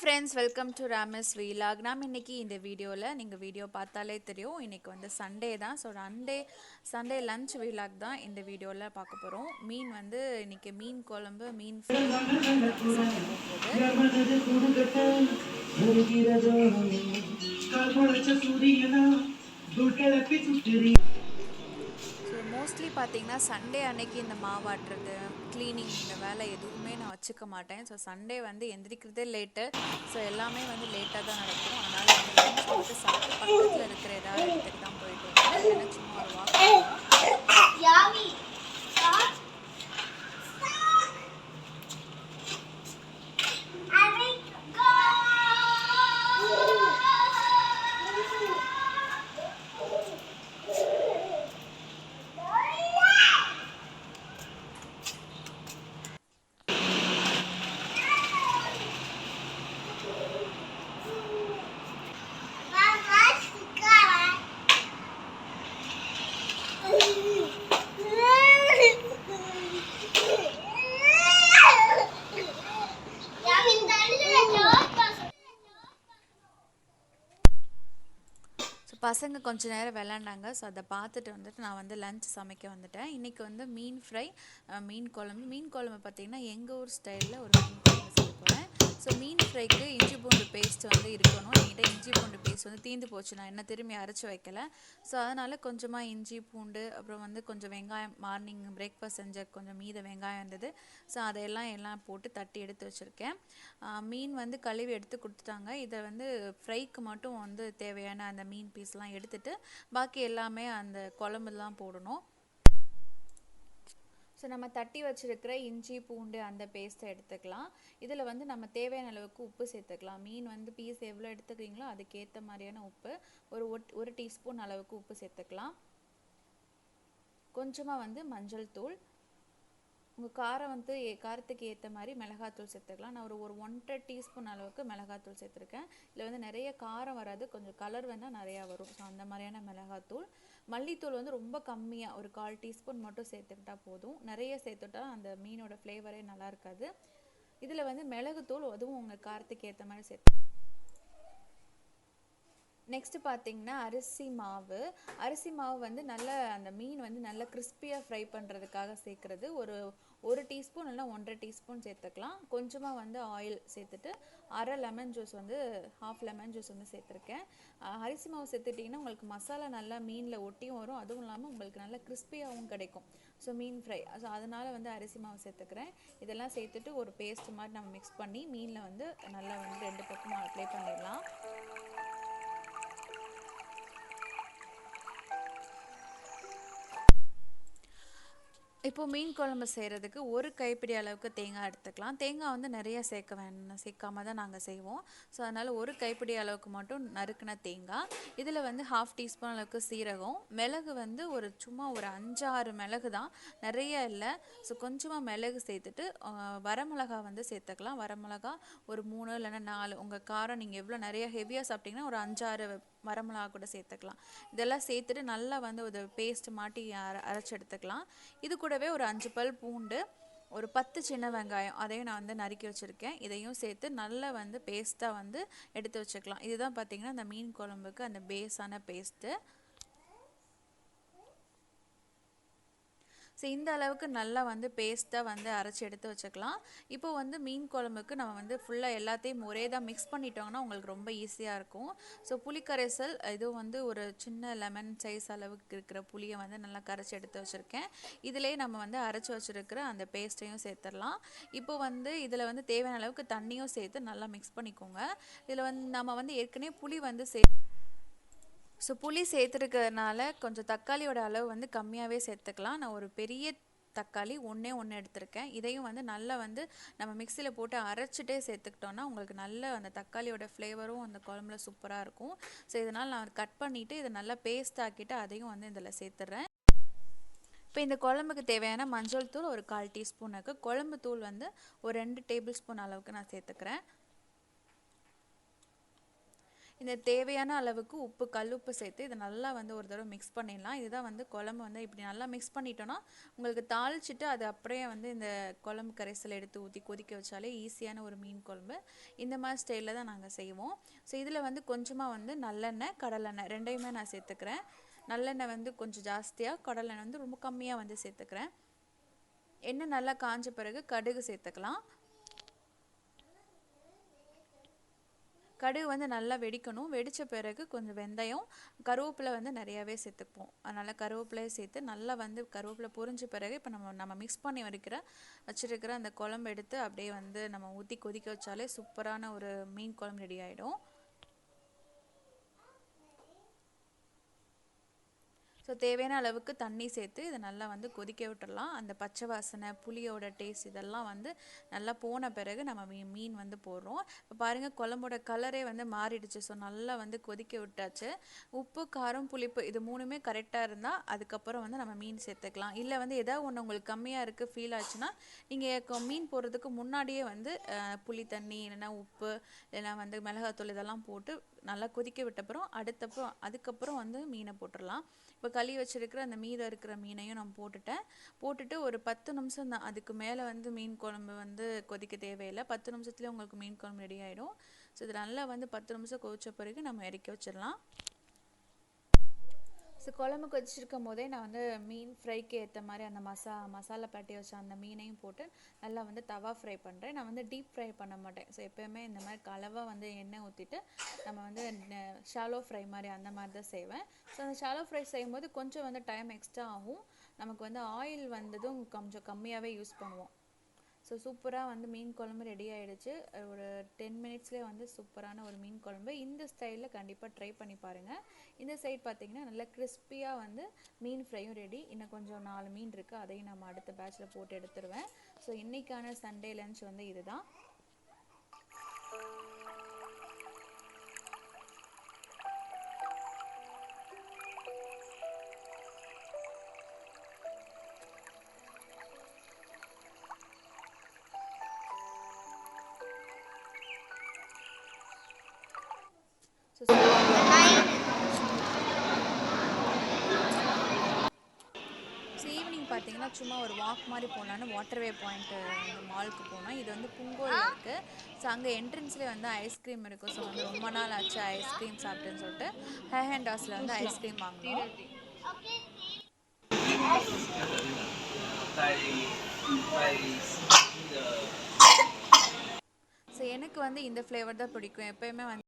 friends, welcome to Ramy's vlog. நாம் இன்னைக்கு இந்த வீடியோல நீங்க வீடியோ பார்த்தாலே தெரியும். இன்னைக்கு வந்து சண்டே தான். சோ சண்டே லஞ்ச் vlog தான் இந்த வீடியோல பார்க்க போறோம். மீன் வந்து இன்னைக்கு மீன் குழம்பு, மீன் ஃப்ரை ஸோ மோஸ்ட்லி பார்த்தீங்கன்னா சண்டே அன்னைக்கு இந்த மாவாட்டுறது க்ளீனிங் இந்த வேலை எதுவுமே நான் வச்சுக்க மாட்டேன். ஸோ சண்டே வந்து எந்திரிக்கிறதே லேட்டு. ஸோ எல்லாமே வந்து லேட்டாக தான் நடக்கும். அதனால் வந்து லஞ்ச் மட்டும் சாப்பிட்டு பக்கத்தில் இருக்கிற ஏதாவது இடத்துக்கு தான் போயிட்டு வந்தேன். இல்லைன்னா சும்மா ஒரு வாக் பசங்க கொஞ்ச நேரம் விளையாண்டாங்க. ஸோ அதை பார்த்துட்டு வந்துட்டு நான் வந்து லஞ்ச் சமைக்க வந்துட்டேன். இன்றைக்கி வந்து மீன் ஃப்ரை, மீன் குழம்பு பார்த்திங்கன்னா எங்கள் ஊர் ஸ்டைலில் ஒரு மீன் குழம்பு செய்ய போகிறேன். ஸோ மீன் ஃப்ரைக்கு இஞ்சி பூண்டு பேஸ்ட் வந்து இருக்கணும். என்கிட்ட இஞ்சி பூண்டு பேஸ்ட் வந்து தீந்து போச்சு, நான் என்ன திரும்பி அரைச்சி வைக்கல. ஸோ அதனால் கொஞ்சமாக இஞ்சி பூண்டு, அப்புறம் வந்து கொஞ்சம் வெங்காயம், மார்னிங் பிரேக்ஃபாஸ்ட் செஞ்ச கொஞ்சம் மீத வெங்காயம் இருந்தது. ஸோ அதையெல்லாம் போட்டு தட்டி எடுத்து வச்சுருக்கேன். மீன் வந்து கழுவி எடுத்து கொடுத்துட்டாங்க. இதை வந்து ஃப்ரைக்கு மட்டும் வந்து தேவையான அந்த மீன் பீஸ்லாம் எடுத்துட்டு பாக்கி எல்லாமே அந்த குழம்புலாம் போடணும். ஸோ நம்ம தட்டி வச்சுருக்கிற இஞ்சி பூண்டு அந்த பேஸ்ட்டை எடுத்துக்கலாம். இதில் வந்து நம்ம தேவையான அளவுக்கு உப்பு சேர்த்துக்கலாம். மீன் வந்து பீஸ் எவ்வளோ எடுத்துக்கிறீங்களோ அதுக்கேற்ற மாதிரியான உப்பு, ஒரு டீஸ்பூன் அளவுக்கு உப்பு சேர்த்துக்கலாம். கொஞ்சமாக வந்து மஞ்சள் தூள், உங்கள் காரம் வந்து காரத்துக்கு ஏற்ற மாதிரி மிளகாத்தூள் சேர்த்துக்கலாம். நான் ஒரு 1.5 டீஸ்பூன் அளவுக்கு மிளகாத்தூள் சேர்த்துருக்கேன். இதில் வந்து நிறைய காரம் வராது, கொஞ்சம் கலர் வேணால் நிறையா வரும். ஸோ அந்த மாதிரியான மிளகாத்தூள். மல்லித்தூள் வந்து ரொம்ப கம்மியாக ஒரு 1/4 டீஸ்பூன் மட்டும் சேர்த்துக்கிட்டா போதும். நிறைய சேர்த்துட்டா அந்த மீனோட ஃப்ளேவரே நல்லா இருக்காது. இதில் வந்து மிளகுத்தூள், அதுவும் உங்கள் காரத்துக்கு ஏற்ற மாதிரி சேர்த்து. நெக்ஸ்ட்டு பார்த்தீங்கன்னா அரிசி மாவு வந்து நல்ல அந்த மீன் வந்து நல்லா கிறிஸ்பியாக ஃப்ரை பண்ணுறதுக்காக சேர்க்குறது. ஒரு டீஸ்பூன் இல்லைனா 1.5 டீஸ்பூன் சேர்த்துக்கலாம். கொஞ்சமாக வந்து ஆயில் சேர்த்துட்டு ½ லெமன் ஜூஸ் வந்து சேர்த்துருக்கேன். அரிசி மாவு சேர்த்துட்டிங்கன்னா உங்களுக்கு மசாலா நல்லா மீனில் ஒட்டியும் வரும், அதுவும் இல்லாமல் உங்களுக்கு நல்லா கிறிஸ்பியாகவும் கிடைக்கும். ஸோ மீன் ஃப்ரை, ஸோ அதனால் வந்து அரிசி மாவு சேர்த்துக்கிறேன். இதெல்லாம் சேர்த்துட்டு ஒரு பேஸ்ட் மாதிரி நம்ம மிக்ஸ் பண்ணி மீனில் வந்து நல்லா வந்து 2 பக்கமும் அப்ளை பண்ணிடலாம். இப்போது மீன் குழம்பு செய்கிறதுக்கு ஒரு கைப்பிடி அளவுக்கு தேங்காய் எடுத்துக்கலாம். தேங்காய் வந்து நிறைய சேர்க்காம தான் நாங்கள் செய்வோம். ஸோ அதனால் ஒரு கைப்பிடி அளவுக்கு மட்டும் நறுக்கின தேங்காய். இதில் வந்து 1/2 டீஸ்பூன் அளவுக்கு சீரகம், மிளகு வந்து சும்மா ஒரு 5-6 மிளகு தான், நிறைய இல்லை. ஸோ கொஞ்சமாக மிளகு சேர்த்துட்டு வரமிளகா வந்து சேர்த்துக்கலாம். வரமிளகா ஒரு 3 இல்லைன்னா 4, உங்கள் காரம் நீங்கள் எவ்வளோ நிறைய ஹெவியாக சாப்பிட்டிங்கன்னா ஒரு 5-6 வரமிளகா கூட சேர்த்துக்கலாம். இதெல்லாம் சேர்த்துட்டு நல்லா வந்து ஒரு பேஸ்ட் மாட்டி அரைச்சி எடுத்துக்கலாம். இது கூடவே ஒரு 5 பல் பூண்டு, ஒரு 10 சின்ன வெங்காயம், அதையும் நான் வந்து நறுக்கி வச்சுருக்கேன். இதையும் சேர்த்து நல்லா வந்து பேஸ்ட்டாக வந்து எடுத்து வச்சுக்கலாம். இதுதான் பார்த்திங்கன்னா அந்த மீன் குழம்புக்கு அந்த பேஸான பேஸ்ட்டு. ஸோ இந்த அளவுக்கு நல்லா வந்து பேஸ்ட்டாக வந்து அரைச்சி எடுத்து வச்சுக்கலாம். இப்போ வந்து மீன் குழம்புக்கு நம்ம வந்து ஃபுல்லாக எல்லாத்தையும் ஒரே தான் மிக்ஸ் பண்ணிட்டோங்கன்னா உங்களுக்கு ரொம்ப ஈஸியாக இருக்கும். ஸோ புளிக்கரைசல், இதுவும் வந்து ஒரு சின்ன லெமன் சைஸ் அளவுக்கு இருக்கிற புளியை வந்து நல்லா கரைச்சி எடுத்து வச்சுருக்கேன். இதிலே நம்ம வந்து அரைச்சி வச்சுருக்கிற அந்த பேஸ்ட்டையும் சேர்த்துடலாம். இப்போ வந்து இதில் வந்து தேவையான அளவுக்கு தண்ணியும் சேர்த்து நல்லா மிக்ஸ் பண்ணிக்கோங்க. இதில் வந்து நம்ம வந்து ஏற்கனவே புளி வந்து ஸோ புளி சேர்த்துருக்கிறதுனால கொஞ்சம் தக்காளியோட அளவு வந்து கம்மியாகவே சேர்த்துக்கலாம். நான் ஒரு பெரிய தக்காளி ஒன்றே எடுத்திருக்கேன். இதையும் வந்து நல்லா வந்து நம்ம மிக்சியில் போட்டு அரைச்சிட்டே சேர்த்துக்கிட்டோன்னா உங்களுக்கு நல்ல அந்த தக்காளியோட ஃப்ளேவரும் அந்த குழம்புல சூப்பராக இருக்கும். ஸோ இதனால் நான் கட் பண்ணிவிட்டு இதை நல்லா பேஸ்ட் ஆக்கிட்டு அதையும் வந்து இதில் சேர்த்துட்றேன். இப்போ இந்த குழம்புக்கு தேவையான மஞ்சள் தூள் ஒரு 1/4 டீஸ்பூனுக்கு, குழம்பு தூள் வந்து ஒரு 2 டேபிள் ஸ்பூன் அளவுக்கு நான் சேர்த்துக்கிறேன். இந்த தேவையான அளவுக்கு உப்பு, கல்லுப்பு சேர்த்து இதை நல்லா வந்து ஒரு தடவை மிக்ஸ் பண்ணிடலாம். இதுதான் வந்து குழம்பு வந்து இப்படி நல்லா மிக்ஸ் பண்ணிட்டோன்னா உங்களுக்கு தாளிச்சிட்டு அது அப்படியே வந்து இந்த குழம்பு கரைசல் எடுத்து ஊற்றி கொதிக்க வச்சாலே ஈஸியான ஒரு மீன் குழம்பு. இந்த மாதிரி ஸ்டைலில் தான் நாங்கள் செய்வோம். ஸோ இதில் வந்து கொஞ்சமாக வந்து நல்லெண்ணெய், கடலெண்ணெய் ரெண்டையுமே நான் சேர்த்துக்கிறேன். நல்லெண்ணெய் வந்து கொஞ்சம் ஜாஸ்தியாக, கடலெண்ணெய் வந்து ரொம்ப கம்மியாக வந்து சேர்த்துக்கிறேன். எண்ணெய் நல்லா காஞ்ச பிறகு கடுகு சேர்த்துக்கலாம். கடுகு வந்து நல்லா வெடிக்கணும். வெடித்த பிறகு கொஞ்சம் வெந்தயம், கருவேப்பிலை வந்து நிறையாவே சேர்த்துப்போம். அதனால் கருவேப்பிலையை சேர்த்து நல்லா வந்து கருவேப்பிலை பொரிஞ்ச பிறகு இப்போ நம்ம மிக்ஸ் பண்ணி வச்சுருக்கிற அந்த குழம்பு எடுத்து அப்படியே வந்து நம்ம ஊற்றி கொதிக்க வச்சாலே சூப்பரான ஒரு மீன் குழம்பு ரெடி ஆகிடும். ஸோ தேவையான அளவுக்கு தண்ணி சேர்த்து இதை நல்லா வந்து கொதிக்க விட்டுடலாம். அந்த பச்சை வாசனை, புளியோட டேஸ்ட் இதெல்லாம் வந்து நல்லா போன பிறகு நம்ம மீன் வந்து போடுறோம். இப்போ பாருங்கள் குழம்போட கலரே வந்து மாறிடுச்சு. ஸோ நல்லா வந்து கொதிக்க விட்டாச்சு. உப்பு, காரம், புளிப்பு இது மூணுமே கரெக்டாக இருந்தால் அதுக்கப்புறம் வந்து நம்ம மீன் சேர்த்துக்கலாம். இல்லை வந்து ஏதாவது ஒன்று உங்களுக்கு கம்மியாக இருக்குது ஃபீல் ஆச்சுன்னா நீங்கள் மீன் போடுறதுக்கு முன்னாடியே வந்து புளி தண்ணி, இல்லைன்னா உப்பு, இல்லைன்னா வந்து மிளகாத்தூள் இதெல்லாம் போட்டு நல்லா கொதிக்க விட்டப்புறம் அதுக்கப்புறம் வந்து மீனை போட்டுடலாம். இப்போ கழுவி வச்சுருக்கிற அந்த மீதம் இருக்கிற மீனையும் நான் போட்டுட்டு ஒரு 10 நிமிஷம் தான், அதுக்கு மேலே வந்து மீன் குழம்பு வந்து கொதிக்க தேவையில்லை. 10 நிமிஷத்துலேயே உங்களுக்கு மீன் குழம்பு ரெடி ஆகிடும். ஸோ இது நல்லா வந்து 10 நிமிஷம் கொதிச்ச பிறகு நம்ம இறக்கி வச்சிடலாம். ஸோ குழம்பு கொதிச்சிருக்கும் போதே நான் வந்து மீன் ஃப்ரைக்கு ஏற்ற மாதிரி அந்த மசாலா பட்டி வச்ச அந்த மீனையும் போட்டு நல்லா வந்து தவா ஃப்ரை பண்ணுறேன். நான் வந்து டீப் ஃப்ரை பண்ண மாட்டேன். ஸோ எப்போயுமே இந்த மாதிரி கலவாக வந்து எண்ணெய் ஊற்றிட்டு நம்ம வந்து ஷாலோ ஃப்ரை மாதிரி அந்த மாதிரி தான் செய்வேன். ஸோ அந்த ஷாலோ ஃப்ரை செய்யும்போது கொஞ்சம் வந்து டைம் எக்ஸ்ட்ரா ஆகும். நமக்கு வந்து ஆயில் வந்ததும் கொஞ்சம் கம்மியாகவே யூஸ் பண்ணுவோம். ஸோ சூப்பராக வந்து மீன் குழம்பு ரெடி ஆகிடுச்சு. ஒரு 10 மினிட்ஸ்லேயே வந்து சூப்பரான ஒரு மீன் குழம்பு. இந்த ஸ்டைலில் கண்டிப்பாக ட்ரை பண்ணி பாருங்கள். இந்த சைட் பார்த்திங்கன்னா நல்லா கிறிஸ்பியாக வந்து மீன் ஃப்ரையும் ரெடி. இன்னும் கொஞ்சம் 4 மீன் இருக்குது, அதையும் நம்ம அடுத்த பேட்சில் போட்டு எடுத்துருவேன். ஸோ இன்றைக்கான சண்டே லன்ச் வந்து இதுதான். ஸோ ஈவினிங் பார்த்தீங்கன்னா சும்மா ஒரு வாக் மாதிரி போகலான்னு வாட்டர்வே பாயிண்ட்டு வந்து மாலுக்கு போனோம். இது வந்து புங்கோரில் இருக்குது. ஸோ அங்கே என்ட்ரன்ஸ்லேயே வந்து ஐஸ்கிரீம் இருக்குது. ஸோ வந்து ரொம்ப நாள் ஆச்சு ஐஸ்கிரீம் சாப்பிட்டுன்னு சொல்லிட்டு ஹேண்ட் ஹாஸில் வந்து ஐஸ்கிரீம் வாங்கினோம். ஸோ எனக்கு வந்து இந்த ஃப்ளேவர் தான் பிடிக்கும். எப்போயுமே வந்து